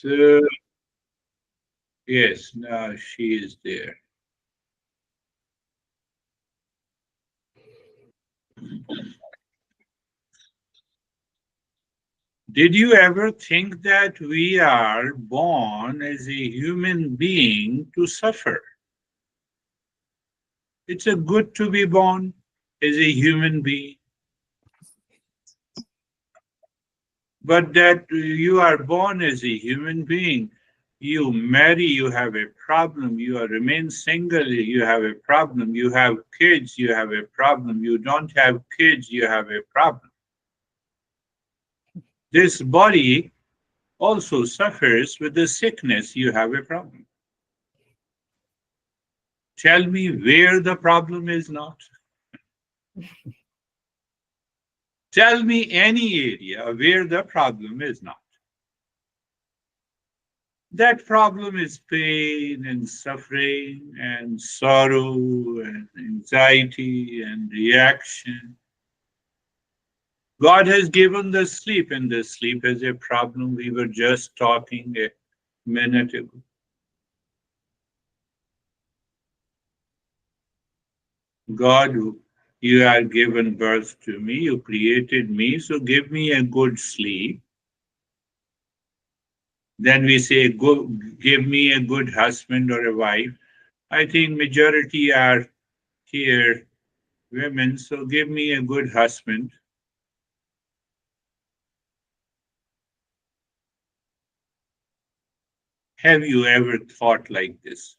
So, yes, now she is there. Did you ever think that we are born as a human being to suffer? It's a good to be born as a human being, but that you are born as a human being. You marry, you have a problem. You are remain single, you have a problem. You have kids, you have a problem. You don't have kids, you have a problem. This body also suffers with the sickness, you have a problem. Tell me where the problem is not. Tell me any area where the problem is not. That problem is pain and suffering and sorrow and anxiety and reaction. God has given the sleep, and the sleep is a problem. We were just talking a minute ago. God, you are given birth to me, you created me, so give me a good sleep. Then we say, go, give me a good husband or a wife. I think majority are here women, so give me a good husband. Have you ever thought like this?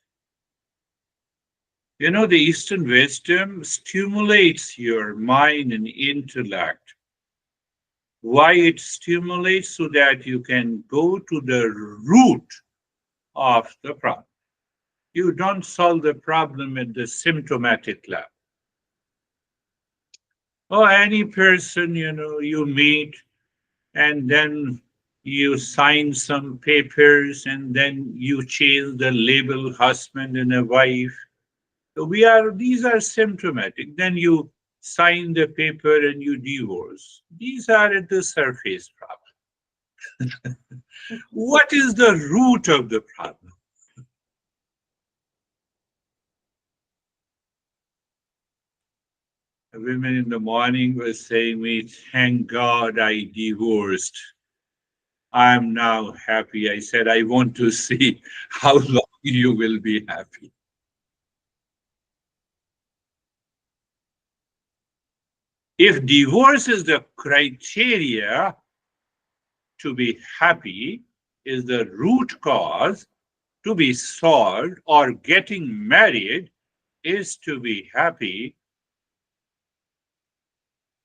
You know, the Eastern wisdom stimulates your mind and intellect. Why it stimulates? So that you can go to the root of the problem. You don't solve the problem at the symptomatic level. Or any person, you meet and then you sign some papers and then you change the label husband and a wife. So these are symptomatic. Then you sign the paper and you divorce. These are at the surface problem. What is the root of the problem? A woman in the morning was saying me, thank God I divorced. I'm now happy. I said, I want to see how long you will be happy. If divorce is the criteria to be happy, is the root cause to be solved, or getting married is to be happy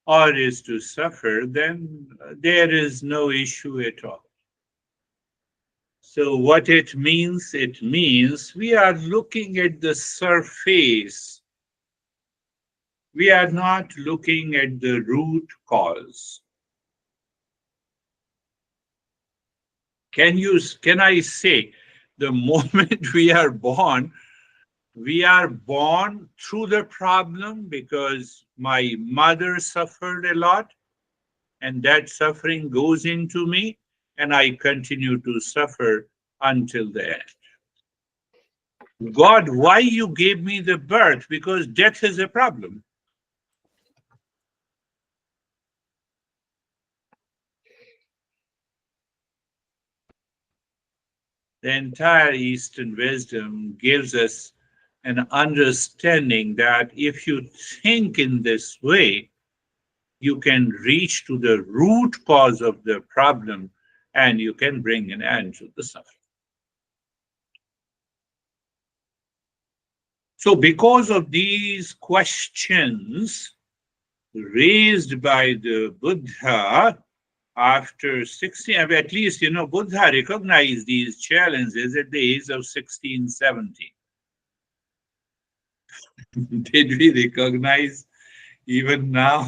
or is to suffer, then there is no issue at all. So, what it means we are looking at the surface. We are not looking at the root cause. Can I say the moment we are born through the problem because my mother suffered a lot and that suffering goes into me and I continue to suffer until the end. God, why you gave me the birth? Because death is a problem. The entire Eastern wisdom gives us an understanding that if you think in this way, you can reach to the root cause of the problem and you can bring an end to the suffering. So, because of these questions raised by the Buddha after 16, at least, Buddha recognized these challenges at the age of 16, 17. Did we recognize even now,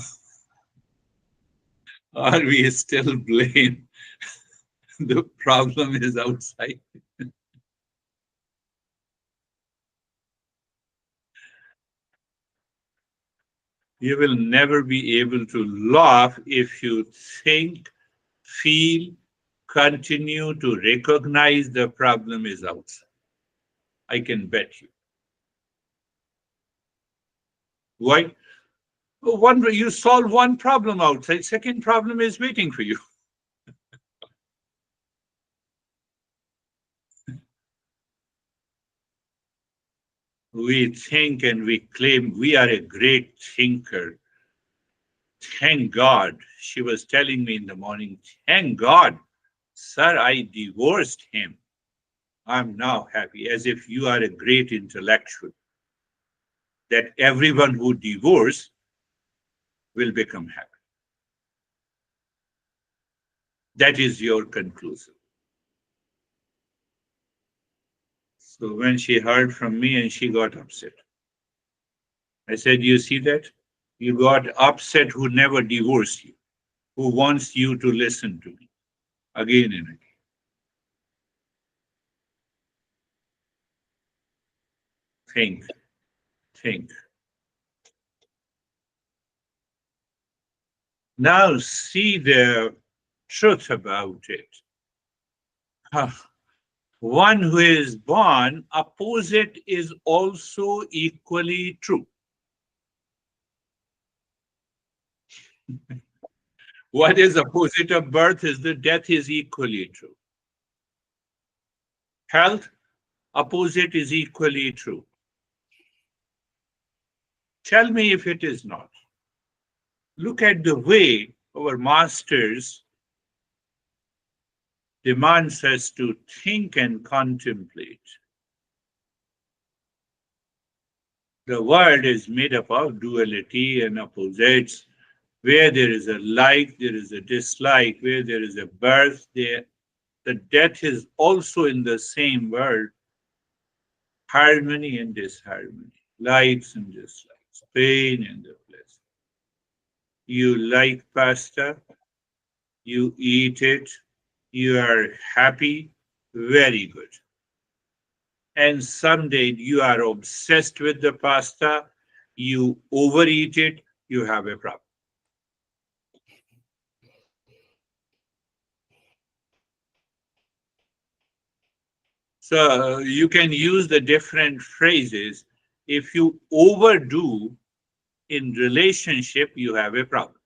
or we still blame the problem is outside? You will never be able to laugh if you think, feel, continue to recognize the problem is outside. I can bet you. Why? You solve one problem outside, second problem is waiting for you. We think and we claim we are a great thinker. Thank God, she was telling me in the morning, thank God, sir, I divorced him. I'm now happy, as if you are a great intellectual, that everyone who divorce will become happy. That is your conclusion. So when she heard from me and she got upset, I said, you see that? You got upset who never divorced you, who wants you to listen to me again and again. Think, think. Now see the truth about it. One who is born, opposite is also equally true. What is opposite of birth is the death is equally true. Health, opposite is equally true. Tell me if it is not. Look at the way our masters demands us to think and contemplate. The world is made up of duality and opposites. Where there is a like, there is a dislike. Where there is a birth, there the death is also in the same world. Harmony and disharmony, likes and dislikes, pain and the pleasure. You like pasta, you eat it, you are happy, very good. And someday you are obsessed with the pasta, you overeat it, you have a problem. So you can use the different phrases. If you overdo in relationship, you have a problem.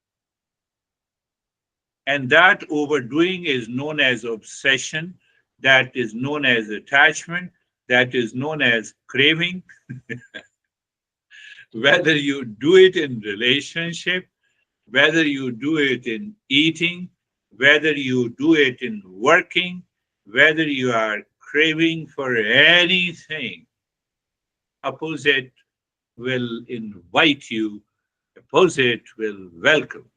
And that overdoing is known as obsession, that is known as attachment, that is known as craving. Whether you do it in relationship, whether you do it in eating, whether you do it in working, whether you are craving for anything, opposite will invite you, opposite will welcome.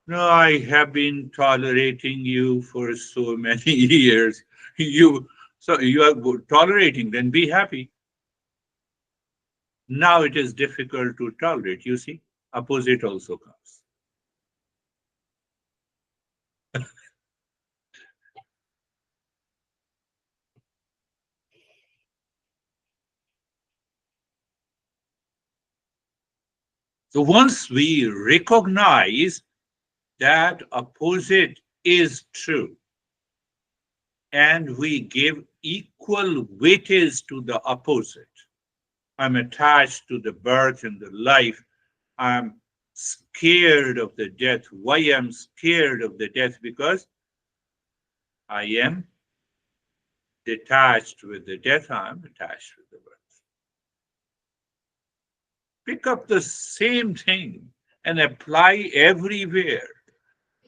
No, I have been tolerating you for so many years. You are tolerating, then be happy. Now it is difficult to tolerate. You see, opposite also comes. So once we recognize that opposite is true, and we give equal weightage to the opposite. I'm attached to the birth and the life. I'm scared of the death. Why I'm scared of the death? Because I am detached with the death. I'm attached with the birth. Pick up the same thing and apply everywhere.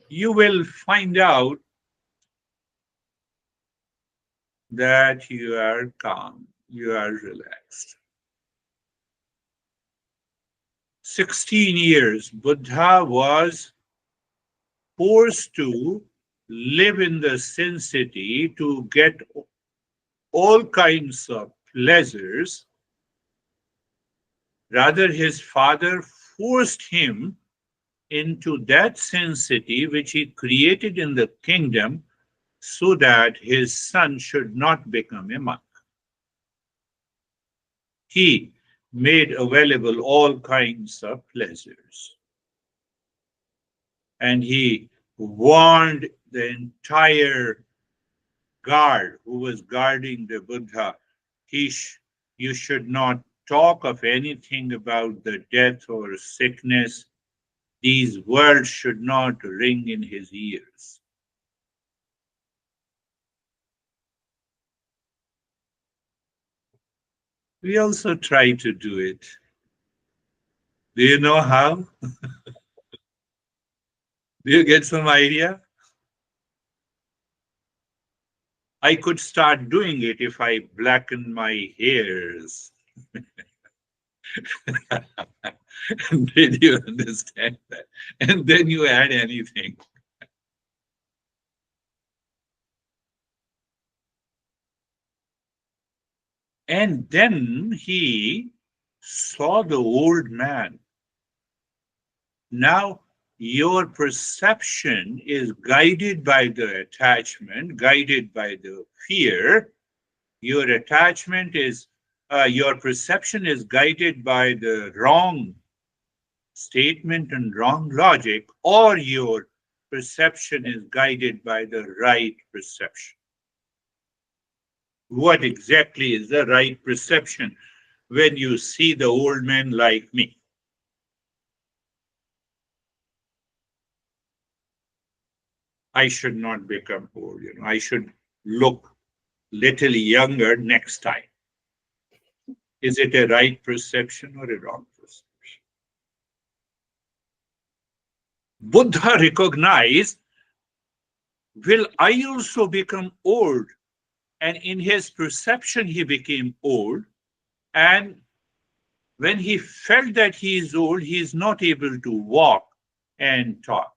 You will find out that you are calm, you are relaxed. 16 years, Buddha was forced to live in the sin city to get all kinds of pleasures. Rather, his father forced him into that sin city which he created in the kingdom so that his son should not become a monk. He made available all kinds of pleasures. And he warned the entire guard who was guarding the Buddha, you should not talk of anything about the death or sickness. These words should not ring in his ears. We also try to do it. Do you know how? Do you get some idea? I could start doing it if I blacken my hairs. Did you understand that? And then you add anything. And then he saw the old man. Now, your perception is guided by the attachment, guided by the fear. Your attachment is, your perception is guided by the wrong statement and wrong logic, or your perception is guided by the right perception. What exactly is the right perception when you see the old man like me? I should not become old, I should look little younger next time. Is it a right perception or a wrong perception? Buddha recognized, will I also become old? And in his perception, he became old. And when he felt that he is old, he is not able to walk and talk.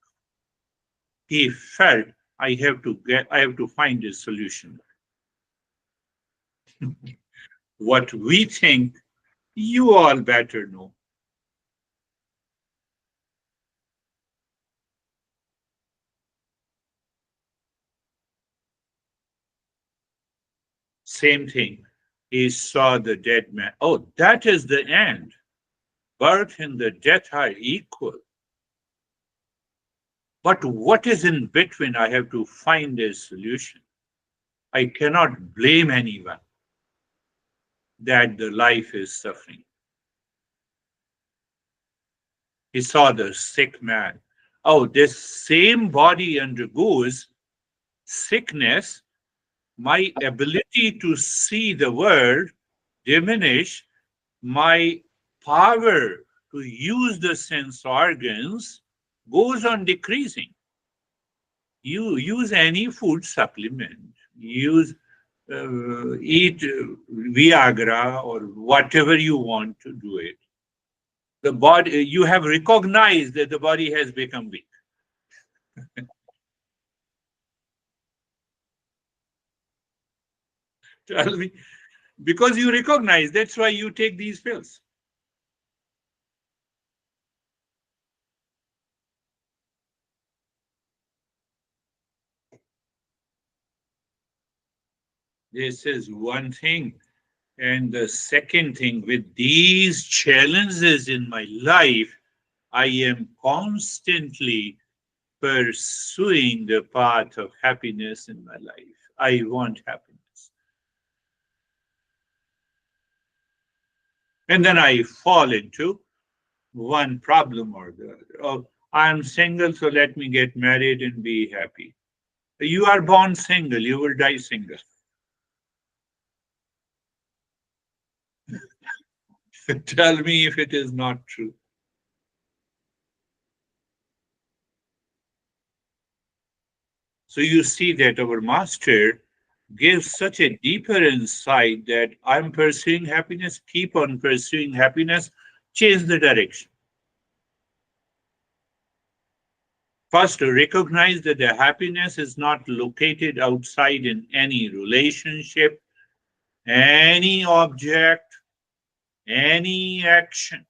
He felt, I have to find a solution. What we think, you all better know. Same thing. He saw the dead man. Oh, that is the end. Birth and the death are equal. But what is in between? I have to find a solution. I cannot blame anyone that the life is suffering. He saw the sick man. Oh, this same body undergoes sickness. My ability to see the world diminish. My power to use the sense organs goes on decreasing. You use any food supplement, eat Viagra or whatever you want to do it. The body, you have recognized that the body has become weak. Tell me, because you recognize, that's why you take these pills. This is one thing. And the second thing, with these challenges in my life, I am constantly pursuing the path of happiness in my life. I want happiness. And then I fall into one problem or the other. Oh, I'm single, so let me get married and be happy. You are born single, you will die single. Tell me if it is not true. So you see that our master gives such a deeper insight that I'm pursuing happiness, keep on pursuing happiness, change the direction. First, to recognize that the happiness is not located outside in any relationship, any object, any action.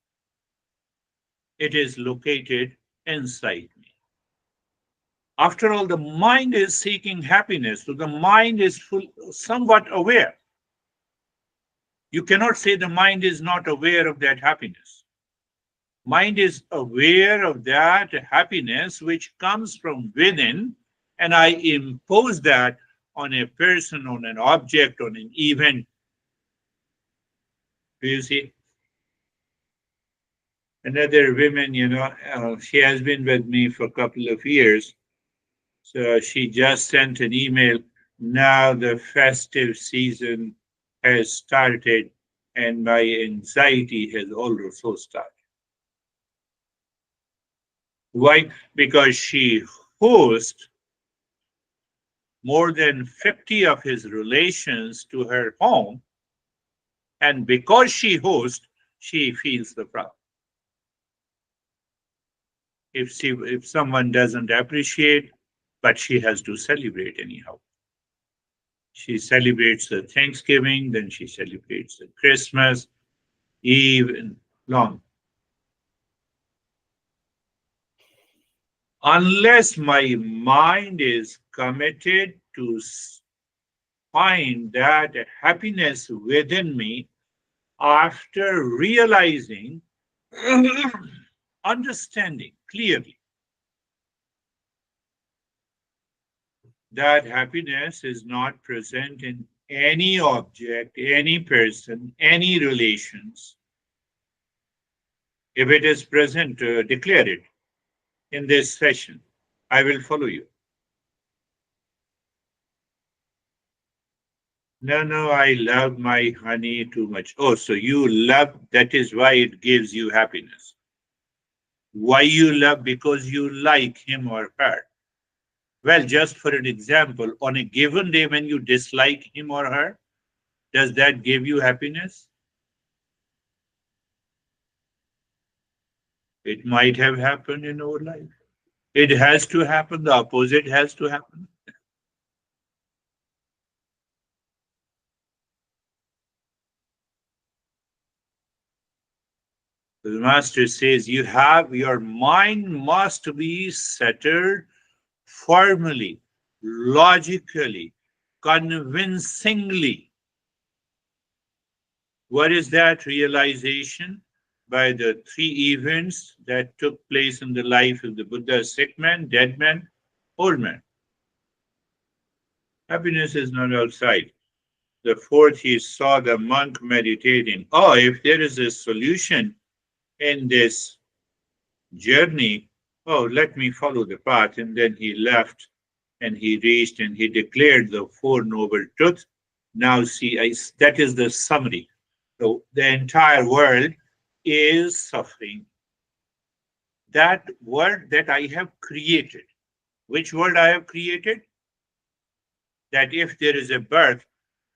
It is located inside me. After all, the mind is seeking happiness, so the mind is somewhat aware. You cannot say the mind is not aware of that happiness. Mind is aware of that happiness which comes from within, and I impose that on a person, on an object, on an event. Do you see? Another woman, she has been with me for a couple of years. So she just sent an email. Now the festive season has started, and my anxiety has also started. Why? Because she hosts more than 50 of his relations to her home, and because she hosts, she feels the problem. If someone doesn't appreciate, but she has to celebrate anyhow. She celebrates the Thanksgiving, then she celebrates the Christmas Eve, and long. Unless my mind is committed to find that happiness within me after realizing, understanding clearly that happiness is not present in any object, any person, any relations. If it is present, declare it in this session. I will follow you. No, no, I love my honey too much. Oh, so you love, that is why it gives you happiness. Why you love? Because you like him or her. Well, just for an example, on a given day when you dislike him or her, does that give you happiness? It might have happened in our life. It has to happen, the opposite has to happen. The master says your mind must be settled formally, logically, convincingly. What is that realization? By the three events that took place in the life of the Buddha: sick man, dead man, old man. Happiness is not outside. The fourth, he saw the monk meditating. Oh, if there is a solution in this journey, oh, let me follow the path. And then he left and he reached and he declared the Four Noble Truths. Now, see, that is the summary. So the entire world is suffering. That world that I have created, which world I have created? That if there is a birth,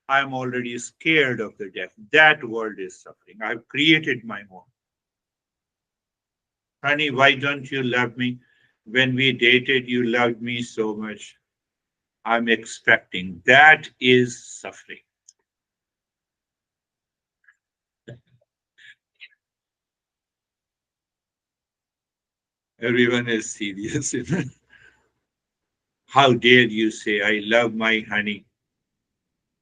I am already scared of the death. That world is suffering. I've created my own. Honey, why don't you love me? When we dated, you loved me so much. I'm expecting. That is suffering. Everyone is serious. How dare you say, I love my honey?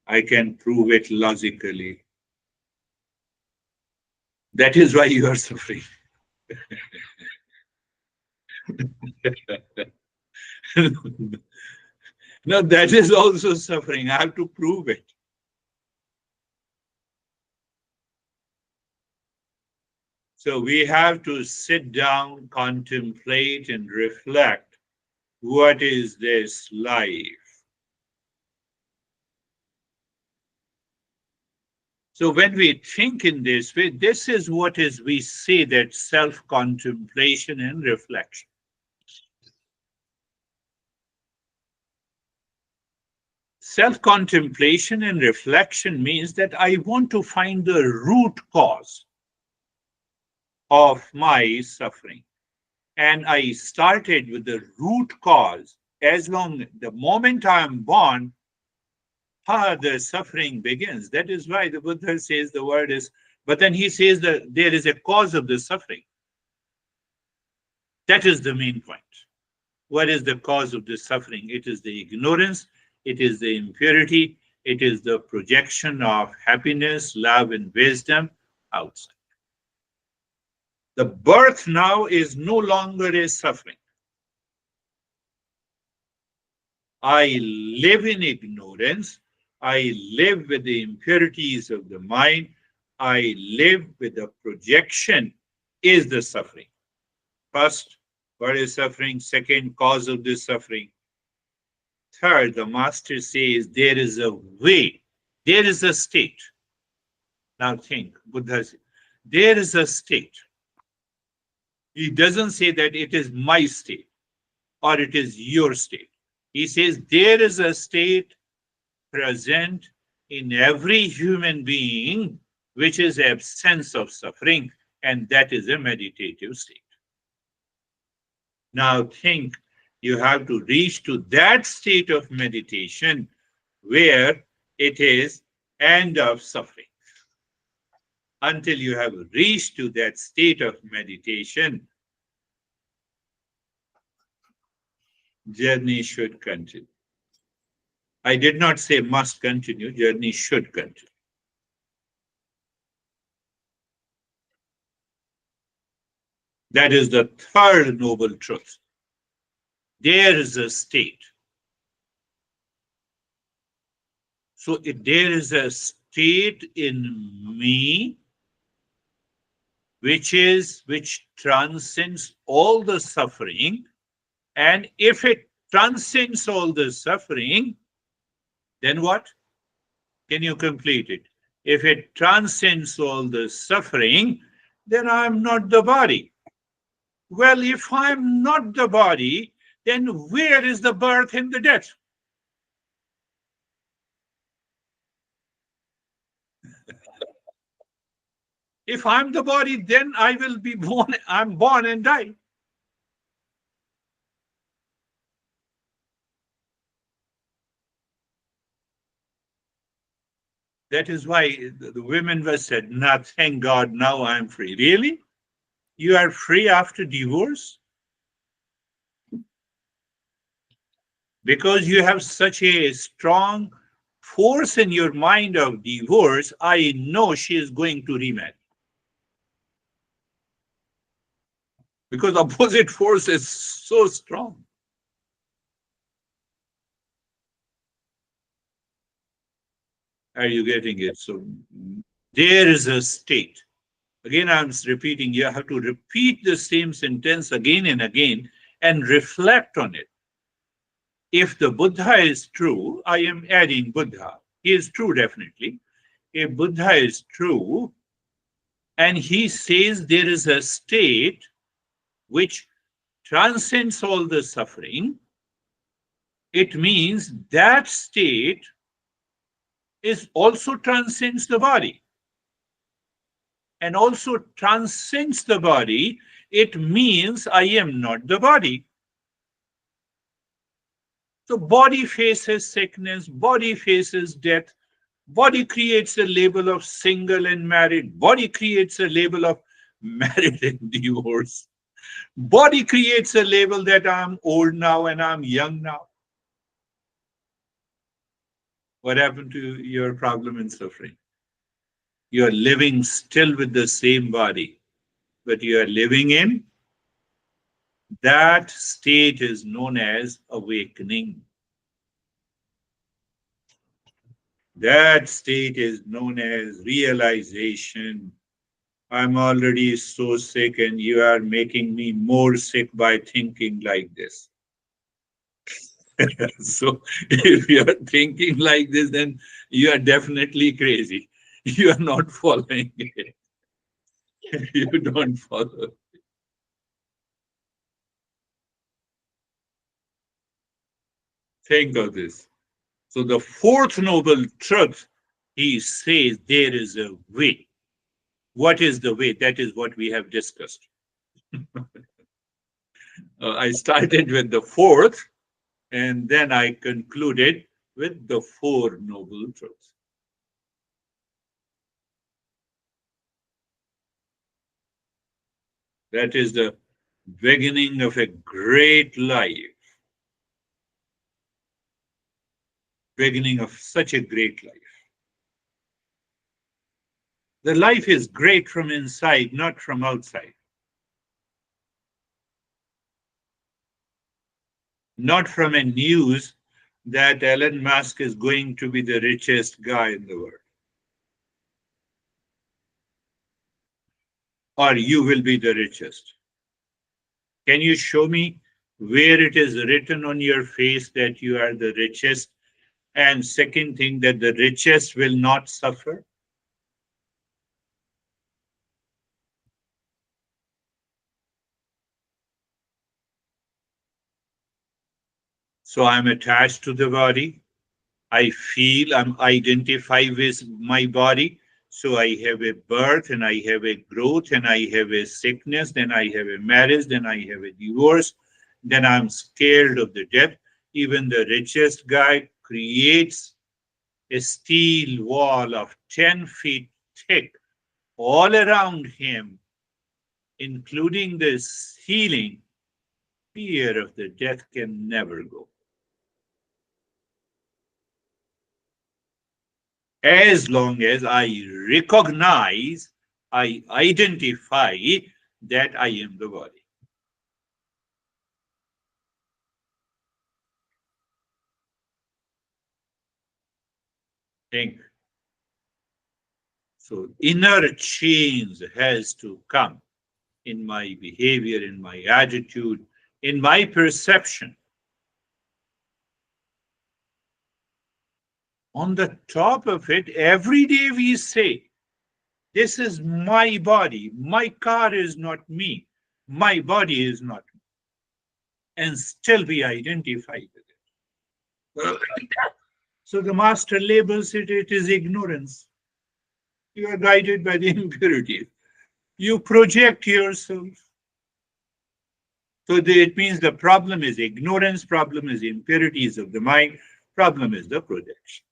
I can prove it logically. That is why you are suffering. No, that is also suffering. I have to prove it. So we have to sit down, contemplate, and reflect. What is this life? So when we think in this way, this is what is we say that self-contemplation and reflection. Self-contemplation and reflection means that I want to find the root cause of my suffering. And I started with the root cause. As long the moment I am born, the suffering begins. That is why the Buddha says the word is, but then he says that there is a cause of the suffering. That is the main point. What is the cause of the suffering? It is the ignorance, it is the impurity, it is the projection of happiness, love, and wisdom outside. The birth now is no longer a suffering. I live in ignorance. I live with the impurities of the mind. I live with the projection is the suffering. First, what is suffering? Second, cause of this suffering. Third, the master says there is a way, there is a state. Now think, Buddha says, there is a state. He doesn't say that it is my state or it is your state. He says there is a state present in every human being which is absence of suffering, and that is a meditative state. Now think, you have to reach to that state of meditation where it is end of suffering. Until you have reached to that state of meditation, journey should continue. I did not say must continue, journey should continue. That is the third noble truth. There is a state. So there is a state in me which transcends all the suffering. And if it transcends all the suffering, then what? Can you complete it? If it transcends all the suffering, then I'm not the body. Well, if I'm not the body, then where is the birth and the death? If I'm the body, then I will be born, I'm born and die. That is why the women were said, "Now, thank God, now I'm free." Really? You are free after divorce? Because you have such a strong force in your mind of divorce, I know she is going to remarry. Because opposite force is so strong. Are you getting it? So there is a state. Again, I'm repeating, you have to repeat the same sentence again and again and reflect on it. If the Buddha is true, I am adding Buddha. He is true, definitely. If Buddha is true, and he says there is a state which transcends all the suffering, it means that state is also transcends the body. And also transcends the body, it means I am not the body. So body faces sickness, body faces death, body creates a label of single and married, body creates a label of married and divorced. Body creates a label that I'm old now and I'm young now. What happened to your problem and suffering? You are living still with the same body, but you are living in that state is known as awakening. That state is known as realization. I'm already so sick, and you are making me more sick by thinking like this. So, if you are thinking like this, then you are definitely crazy. You are not following it. You don't follow. Think of this. So, the fourth noble truth, he says there is a way. What is the way? That is what we have discussed. I started with the fourth, and then I concluded with the four noble truths. That is the beginning of a great life, beginning of such a great life. The life is great from inside, not from outside. not from a news that Elon Musk is going to be the richest guy in the world, or you will be the richest. Can you show me where it is written on your face that you are the richest? And second thing, that the richest will not suffer. So I'm attached to the body. I feel, I'm identify with my body. So I have a birth and I have a growth and I have a sickness, then I have a marriage, then I have a divorce, then I'm scared of the death. Even the richest guy creates a steel wall of 10 feet thick all around him, including the ceiling. Fear of the death can never go. As long as I recognize, I identify that I am the body. Think. So inner change has to come in my behavior, in my attitude, in my perception. On the top of it, every day we say, this is my body. My car is not me. My body is not me. And still we identify with it. So the master labels it, it is ignorance. You are guided by the impurity. You project yourself. So it means the problem is ignorance, problem is impurities of the mind, problem is the projection.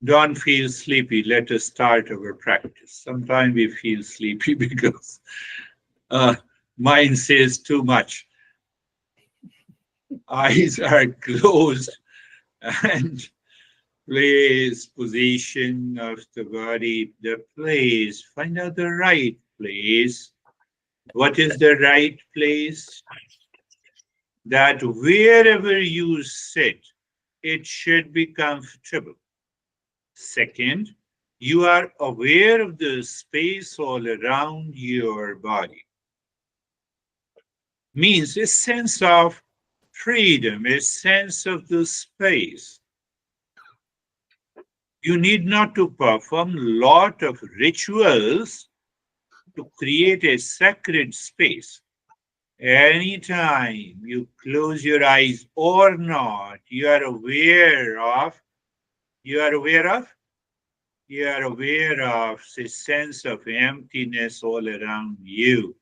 Don't feel sleepy. Let us start our practice. Sometimes we feel sleepy because uh, mind says too much. Eyes are closed and place, position of the body, the place. Find out the right place. What is the right place? That wherever you sit, it should be comfortable. Second, you are aware of the space all around your body. Means a sense of freedom, a sense of the space. You need not to perform lot of rituals to create a sacred space. Anytime you close your eyes or not, you are aware of, you are aware of a sense of emptiness all around you.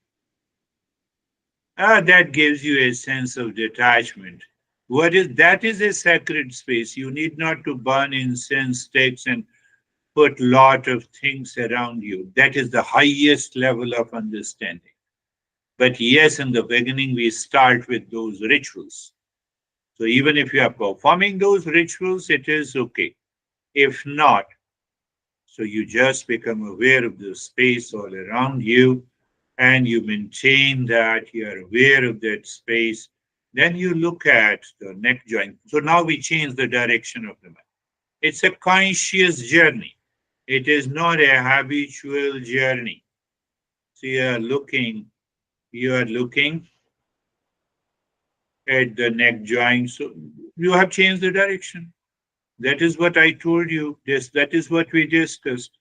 That gives you a sense of detachment. What is that is a sacred space. You need not to burn incense sticks and put lot of things around you. That is the highest level of understanding. But yes, in the beginning, we start with those rituals. So even if you are performing those rituals, it is okay. If not, so you just become aware of the space all around you and you maintain that, you are aware of that space. Then you look at the neck joint. So now we change the direction of the mind. It's a conscious journey. It is not a habitual journey. So you are looking at the neck joint. So you have changed the direction. That is what I told you. This that is what we discussed.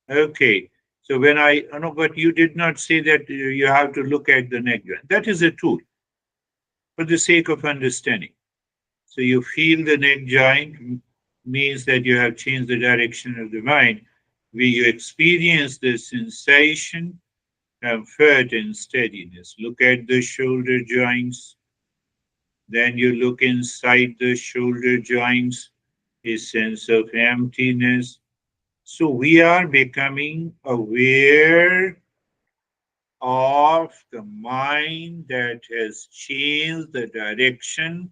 Okay. So when I know, but you did not say that you have to look at the neck joint. That is a tool for the sake of understanding. So you feel the neck joint means that you have changed the direction of the mind. Where you experience the sensation, comfort, and steadiness. Look at the shoulder joints. Then you look inside the shoulder joints, a sense of emptiness. So we are becoming aware of the mind that has changed the direction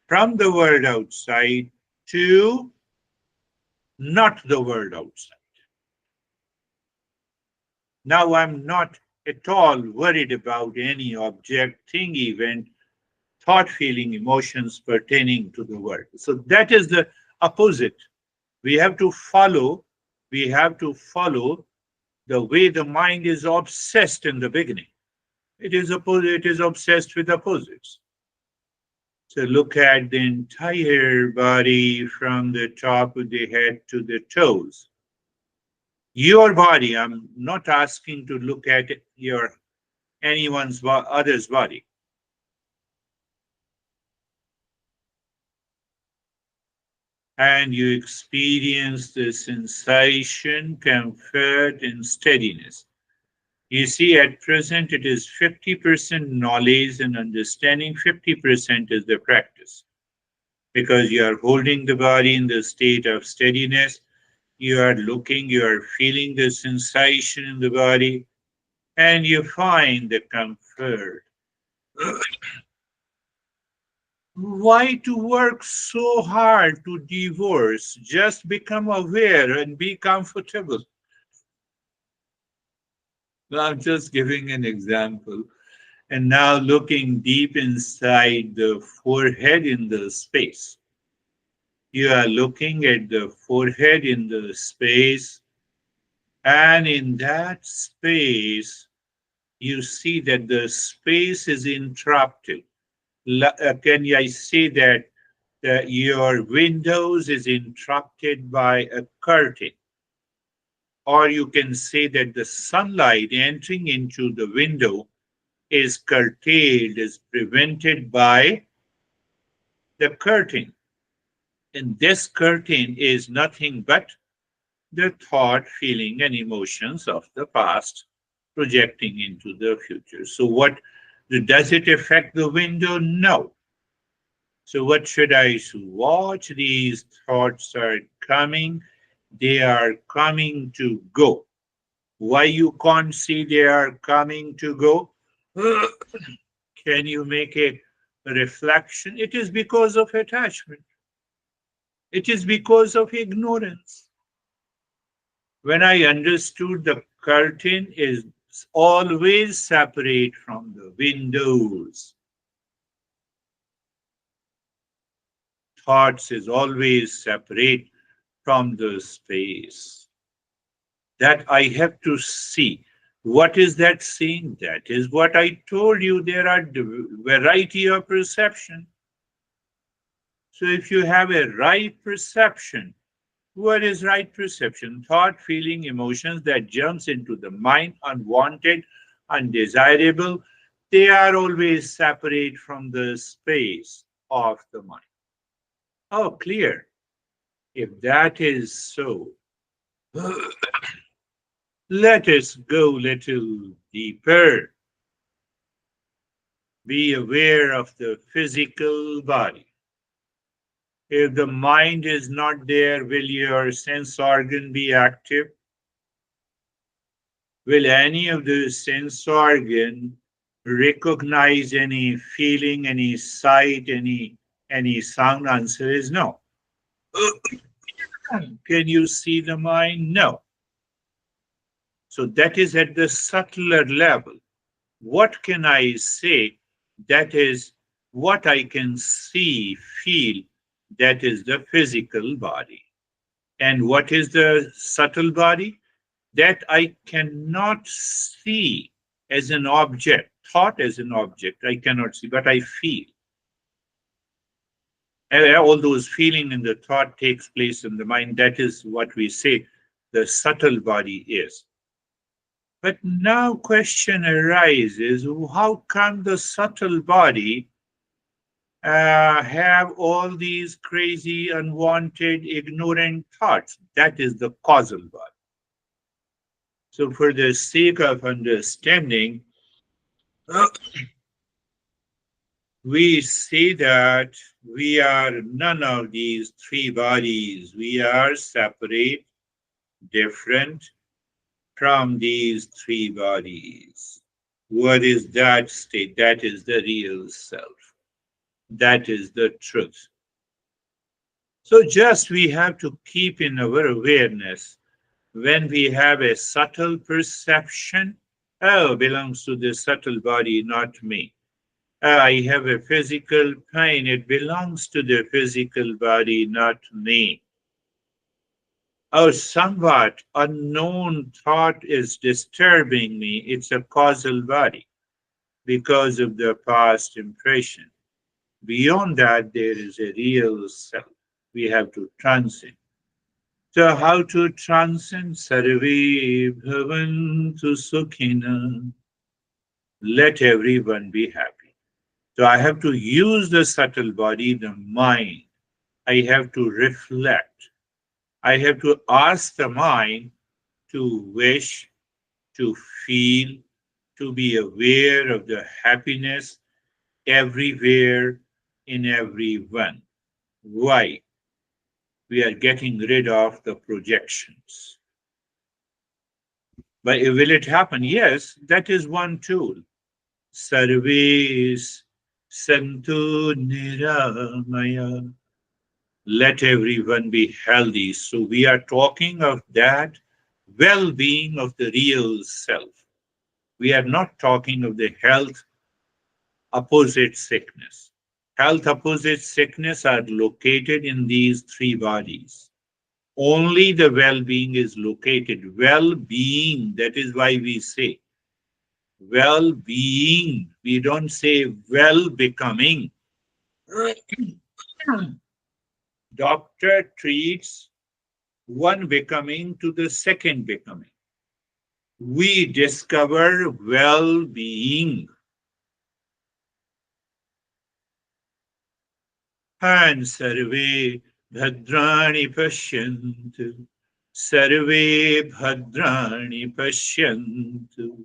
from the world outside to not the world outside. Now I'm not at all worried about any object, thing, event, thought, feeling, emotions pertaining to the world. So that is the opposite. We have to follow, we have to follow the way the mind is obsessed in the beginning. It is obsessed with opposites. So look at the entire body from the top of the head to the toes. Your body, I'm not asking to look at your other's body. And you experience the sensation, comfort, and steadiness. You see, at present, it is 50% knowledge and understanding, 50% is the practice. Because you are holding the body in the state of steadiness, you are looking, you are feeling the sensation in the body, and you find the comfort. Why to work so hard to divorce? Just become aware and be comfortable. I'm just giving an example. And now looking deep inside the forehead in the space. You are looking at the forehead in the space, and in that space, you see that the space is interrupted. Can I say that your windows is interrupted by a curtain? Or you can say that the sunlight entering into the window is curtailed, is prevented by the curtain. And this curtain is nothing but the thought, feeling, and emotions of the past projecting into the future. So, what does it affect the window? No. So, what should I watch? These thoughts are coming, they are coming to go. Why you can't see they are coming to go? Can you make a reflection? It is because of attachment, it is because of ignorance. When I understood the curtain is always separate from the windows, thoughts is always separate from the space. That I have to see. What is that seeing? That is what I told you. There are variety of perception. So if you have a right perception, what is right perception? Thought, feeling, emotions that jumps into the mind, unwanted, undesirable. They are always separate from the space of the mind. Oh, clear. If that is so, let us go little deeper. Be aware of the physical body. If the mind is not there, will your sense organ be active? Will any of the sense organ recognize any feeling, any sight, any sound? Answer is no. Can you see the mind? No. So that is at the subtler level. What can I say? That is what I can see, feel. That is the physical body. And what is the subtle body? That I cannot see as an object, thought as an object, I cannot see, but I feel. And all those feeling and the thought takes place in the mind. That is what we say the subtle body is. But now question arises, how come the subtle body have all these crazy, unwanted, ignorant thoughts? That is the causal body. So for the sake of understanding, we see that we are none of these three bodies. We are separate, different from these three bodies. What is that state? That is the real self. That is the truth. So just we have to keep in our awareness when we have a subtle perception, Oh, belongs to the subtle body, not me. I have a physical pain. It belongs to the physical body, not me. Oh, somewhat unknown thought is disturbing me. It's a causal body because of the past impression. Beyond that, there is a real self. We have to transcend. So, how to transcend? Sarve bhavantu sukhina. Let everyone be happy. So, I have to use the subtle body, the mind. I have to reflect. I have to ask the mind to wish, to feel, to be aware of the happiness everywhere in everyone. Why? We are getting rid of the projections. But will it happen? Yes, that is one tool. Sarves Santu Niramaya. Let everyone be healthy. So we are talking of that well being of the real self. We are not talking of the health opposite sickness. Health opposite sickness are located in these three bodies. Only the well being is located. Well being, that is why we say well being. We don't say well becoming. Doctor treats one becoming to the second becoming. We discover well being. And sarve bhadrani pashyantu. Sarve bhadrani pashyantu.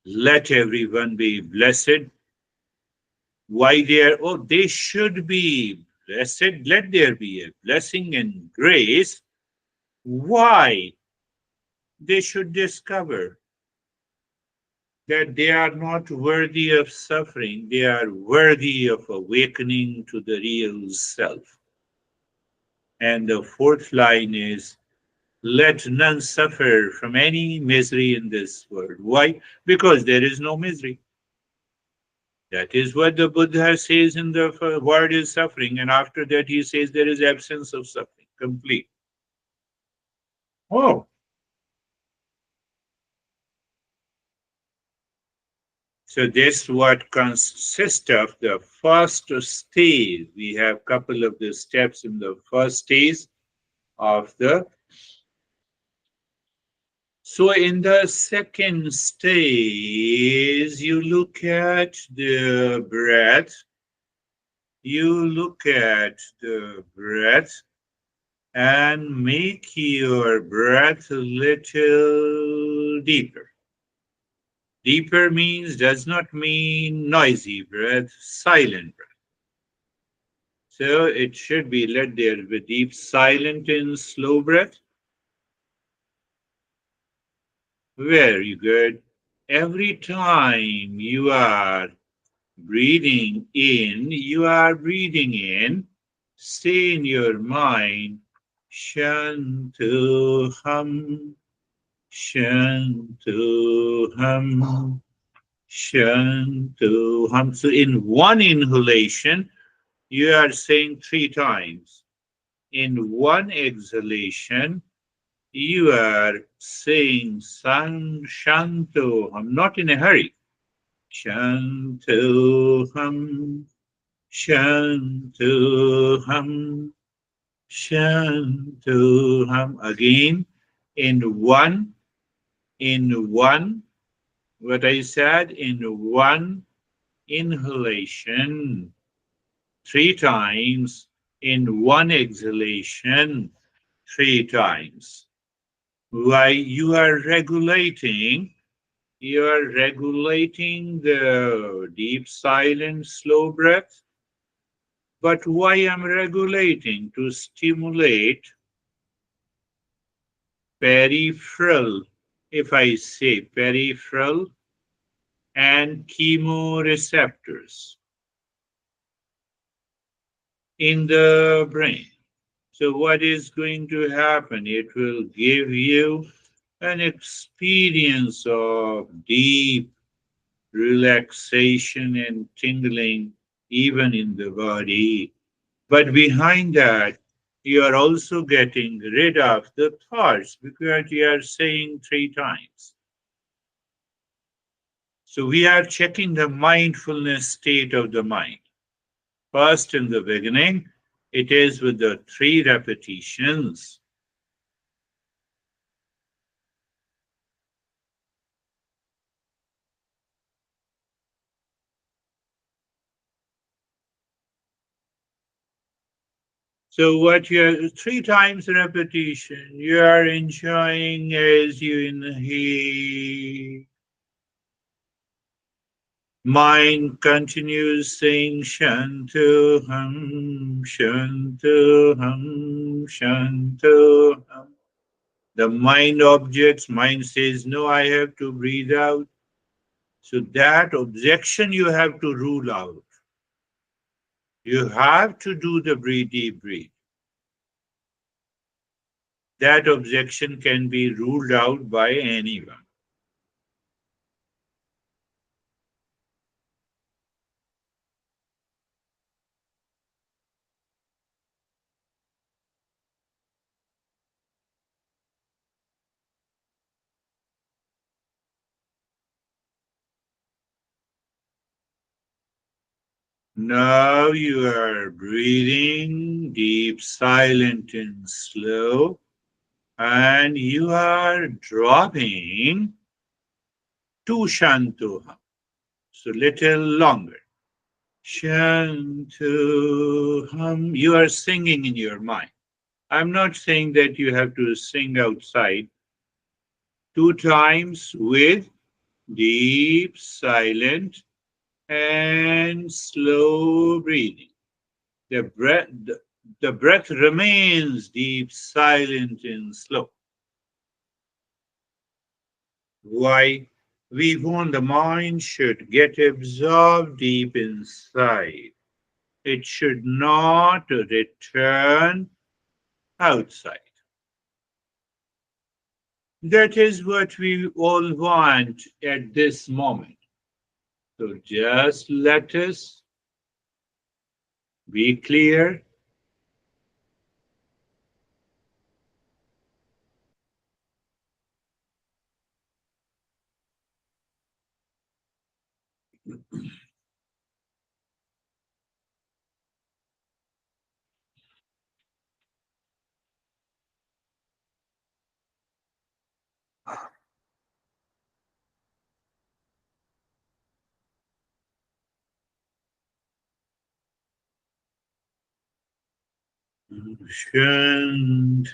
Let everyone be blessed. Why they are, oh, they should be blessed. Let there be a blessing and grace. Why? They should discover that they are not worthy of suffering. They are worthy of awakening to the real self. And the fourth line is, let none suffer from any misery in this world. Why? Because there is no misery. That is what the Buddha says in the word is suffering. And after that, he says there is absence of suffering, complete. Oh, so this what consists of the first stage. We have couple of the steps in the first stage of the. So in the second stage, you look at the breath. You look at the breath and make your breath a little deeper. Deeper means does not mean noisy breath, silent breath. So it should be let there be deep, silent, and slow breath. Very good. Every time you are breathing in, you are breathing in. Say in your mind, Shantuham, Shantuham, Shantuham. So in one inhalation, you are saying three times. In one exhalation, you are saying San Shantoham, not in a hurry. Shantoham, Shantoham, Shantoham. Again, in one, what I said, in one inhalation, three times, in one exhalation, three times. Why you are regulating the deep, silent, slow breath. But why I'm regulating? To stimulate peripheral, if I say peripheral, and chemoreceptors in the brain. So what is going to happen? It will give you an experience of deep relaxation and tingling, even in the body. But behind that, you are also getting rid of the thoughts because you are saying three times. So we are checking the mindfulness state of the mind. First, in the beginning, it is with the three repetitions. So what you are three times repetition, you are enjoying as you inhale. Mind continues saying Shantuham, Shantuham, Shantuham. The mind objects, mind says, no, I have to breathe out. So that objection you have to rule out. You have to do the breathe, deep breathe. That objection can be ruled out by anyone. Now you are breathing deep, silent, and slow, and you are dropping to Shantoham. So little longer. Shantoham. You are singing in your mind. I'm not saying that you have to sing outside. Two times with deep, silent, and slow breathing. The breath remains deep, silent, and slow. Why? We want the mind should get absorbed deep inside. It should not return outside. That is what we all want at this moment. So just let us be clear. Shantuham.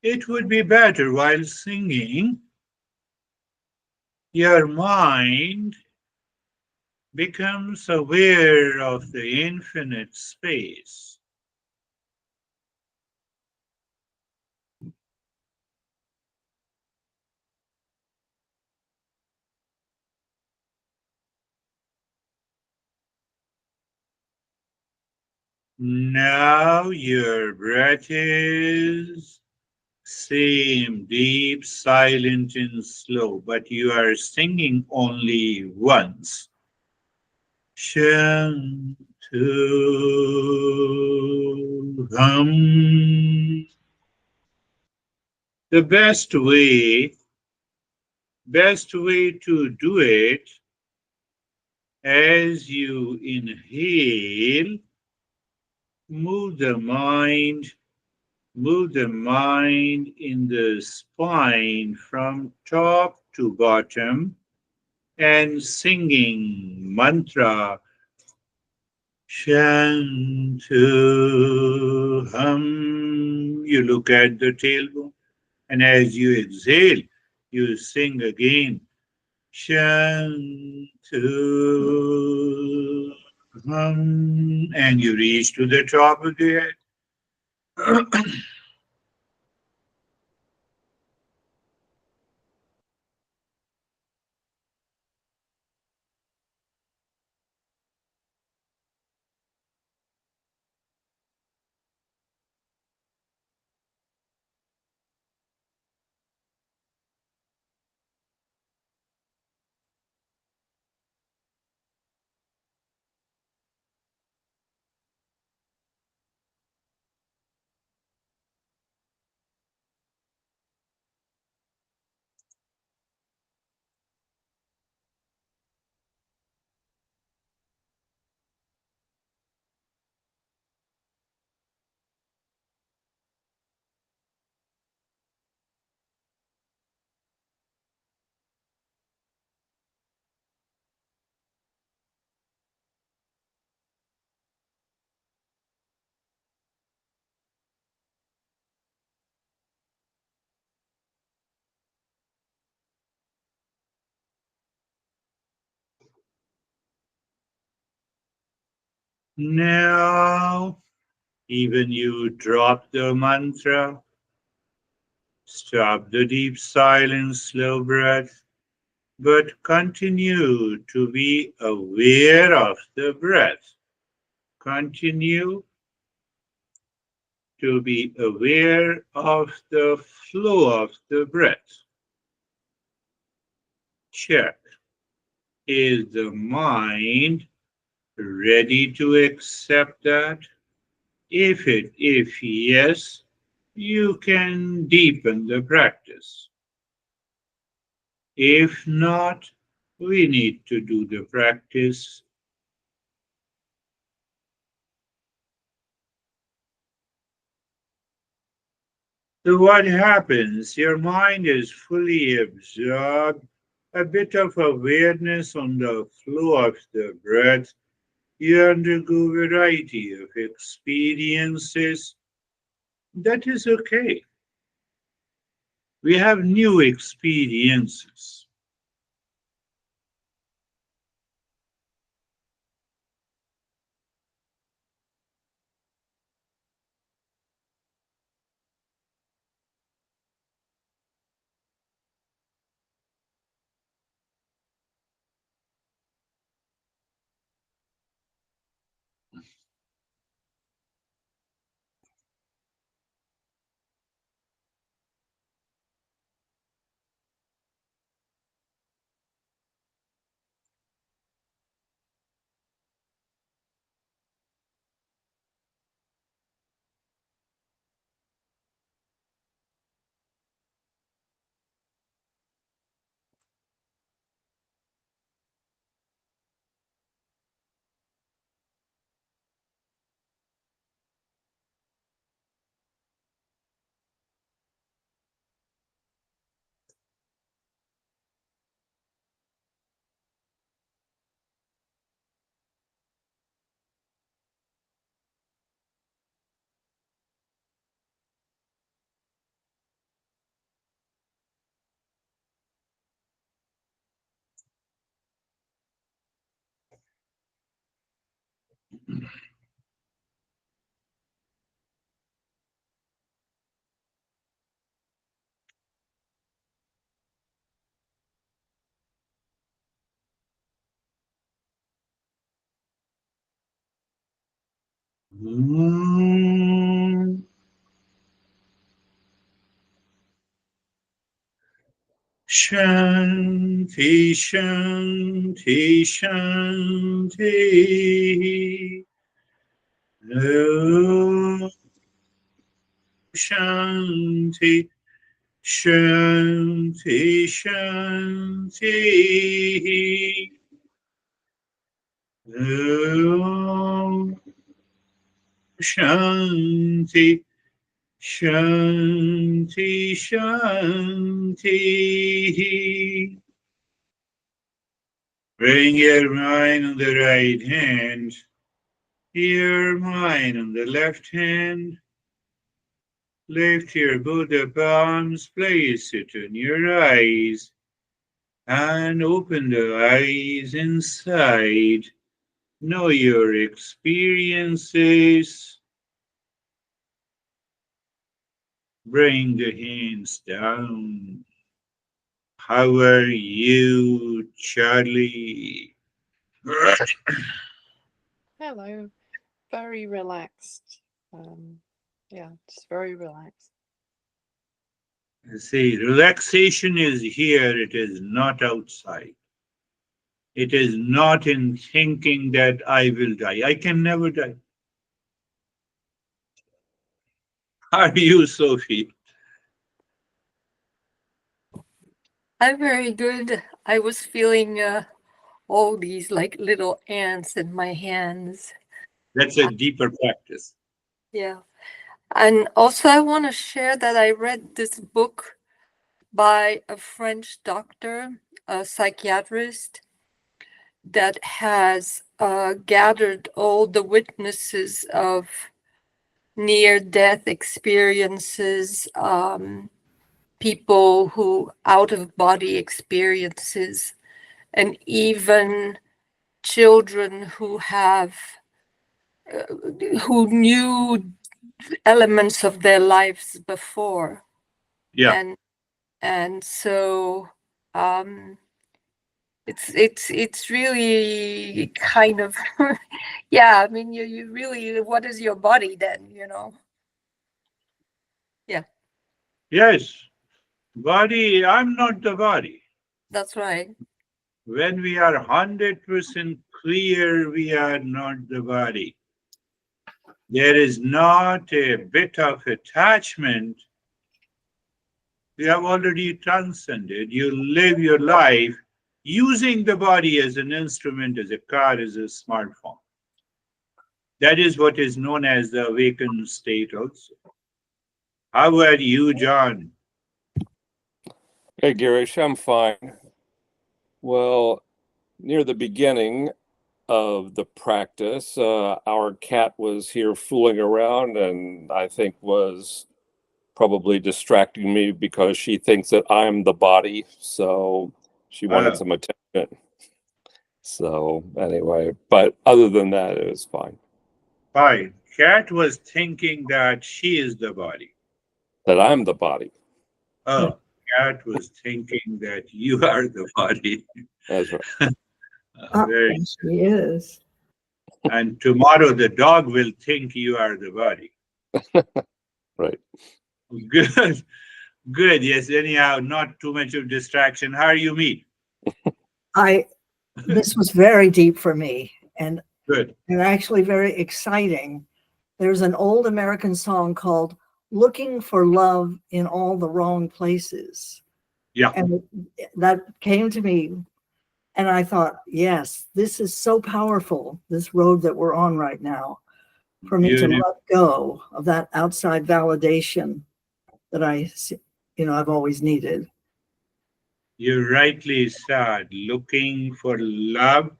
It would be better while singing, your mind becomes aware of the infinite space. Now your breath is same, deep, silent, and slow, but you are singing only once. Shantuham. The best way to do it as you inhale, move the mind, move the mind in the spine from top to bottom and singing mantra Shantuham. You look at the tailbone, and as you exhale, you sing again Shantuham, and you reach to the top of the head. Now, even you drop the mantra, stop the deep silence, slow breath, but continue to be aware of the breath. Continue to be aware of the flow of the breath. Check. Is the mind ready to accept that? If yes, you can deepen the practice. If not, we need to do the practice. So what happens? Your mind is fully absorbed, a bit of awareness on the flow of the breath. You undergo a variety of experiences. That is okay. We have new experiences. Mm. Shanti, Shanti, Shanti. Om Shanti, Shanti, Shanti. Om Shanti, Shanti, Shanti. Bring your mind on the right hand, your mind on the left hand. Lift your Buddha palms, place it on your eyes, and open the eyes inside. Know your experiences. Bring the hands down. How are you, Charlie? Hello. Very relaxed. Yeah, just very relaxed. See, relaxation is here, it is not outside. It is not in thinking that I will die. I can never die. Are you, Sophie? I'm very good. I was feeling all these like little ants in my hands. That's a deeper practice. Yeah. And also, I want to share that I read this book by a French doctor, a psychiatrist, that has gathered all the witnesses of near death experiences, people who out of body experiences, and even children who have who knew elements of their lives before. Yeah. And so it's really kind of yeah, I mean, you really, what is your body then, you know? Yeah, Yes. Body, I'm not the body. that's right. When we are 100% clear, we are not the body. There is not a bit of attachment. You have already transcended. You live your life using the body as an instrument, as a car, as a smartphone. That is what is known as the awakened state also. How are you, John? Hey, Girish, I'm fine. Well, near the beginning of the practice, our cat was here fooling around and I think was probably distracting me because she thinks that I'm the body. So she wanted Uh, some attention. So, anyway, but other than that, it was fine. Fine. Cat was thinking that she is the body. That I'm the body. Oh, Cat was thinking that you are the body. That's right. Very. And she is. And tomorrow the dog will think you are the body. Right. Good. Good. Yes. Anyhow, not too much of distraction. How are you, me? This was very deep for me and Good. actually very exciting. There's an old American song called Looking for Love in All the Wrong Places. Yeah. And that came to me and I thought, yes, this is so powerful, this road that we're on right now, for me to Beautiful. let go of that outside validation that I've always needed. You rightly said, looking for love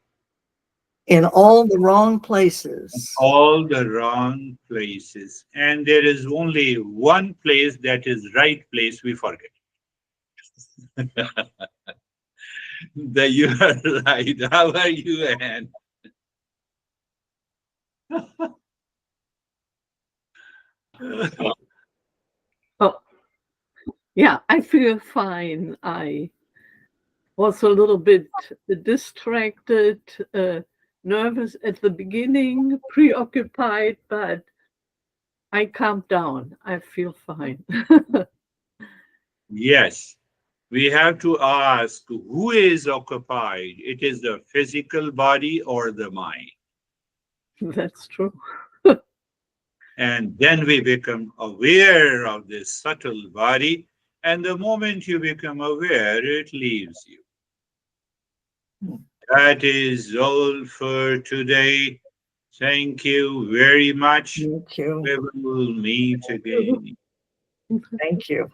In all the wrong places. all the wrong places. And there is only one place that is right place we forget. That you are right. How are you, Anne? Oh, yeah, I feel fine. I was a little bit distracted, nervous at the beginning, preoccupied, but I calmed down. I feel fine. Yes. We have to ask who is occupied? It is the physical body or the mind? That's true. And then we become aware of this subtle body. And the moment you become aware, it leaves you. That is all for today. Thank you very much. Thank you. We will meet again. Thank you.